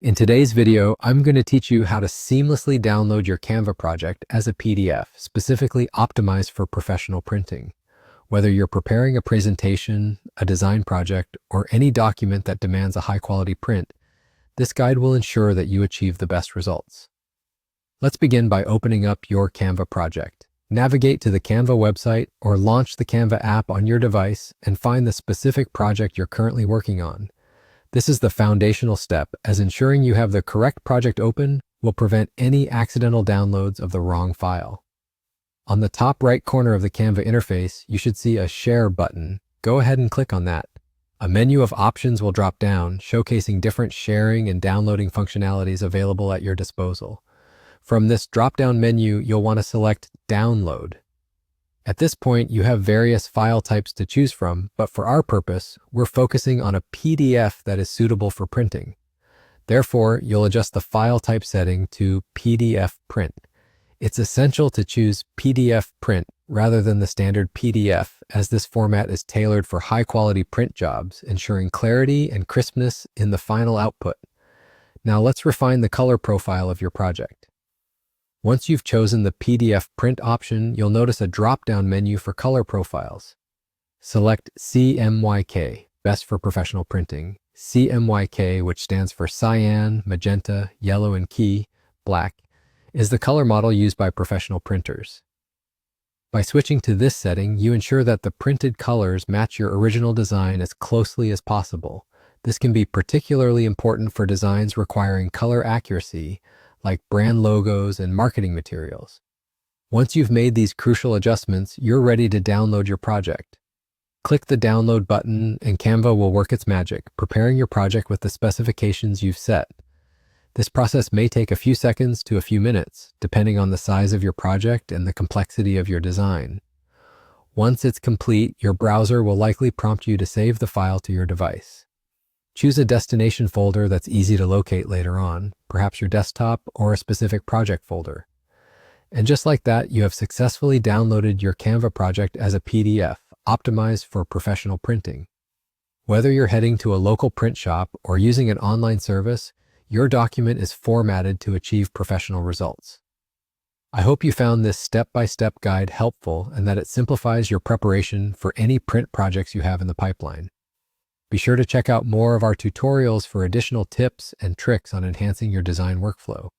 In today's video, I'm going to teach you how to seamlessly download your Canva project as a PDF, specifically optimized for professional printing. Whether you're preparing a presentation, a design project, or any document that demands a high-quality print, this guide will ensure that you achieve the best results. Let's begin by opening up your Canva project. Navigate to the Canva website or launch the Canva app on your device and find the specific project you're currently working on. This is the foundational step, as ensuring you have the correct project open will prevent any accidental downloads of the wrong file. On the top right corner of the Canva interface, you should see a Share button. Go ahead and click on that. A menu of options will drop down, showcasing different sharing and downloading functionalities available at your disposal. From this drop-down menu, you'll want to select Download. At this point, you have various file types to choose from, but for our purpose, we're focusing on a PDF that is suitable for printing. Therefore, you'll adjust the file type setting to PDF print. It's essential to choose PDF print rather than the standard PDF, as this format is tailored for high-quality print jobs, ensuring clarity and crispness in the final output. Now let's refine the color profile of your project. Once you've chosen the PDF print option, you'll notice a drop-down menu for color profiles. Select CMYK, best for professional printing. CMYK, which stands for cyan, magenta, yellow, and key, black, is the color model used by professional printers. By switching to this setting, you ensure that the printed colors match your original design as closely as possible. This can be particularly important for designs requiring color accuracy, like brand logos and marketing materials. Once you've made these crucial adjustments, you're ready to download your project. Click the download button and Canva will work its magic, preparing your project with the specifications you've set. This process may take a few seconds to a few minutes, depending on the size of your project and the complexity of your design. Once it's complete, your browser will likely prompt you to save the file to your device. Choose a destination folder that's easy to locate later on, perhaps your desktop or a specific project folder. And just like that, you have successfully downloaded your Canva project as a PDF, optimized for professional printing. Whether you're heading to a local print shop or using an online service, your document is formatted to achieve professional results. I hope you found this step-by-step guide helpful and that it simplifies your preparation for any print projects you have in the pipeline. Be sure to check out more of our tutorials for additional tips and tricks on enhancing your design workflow.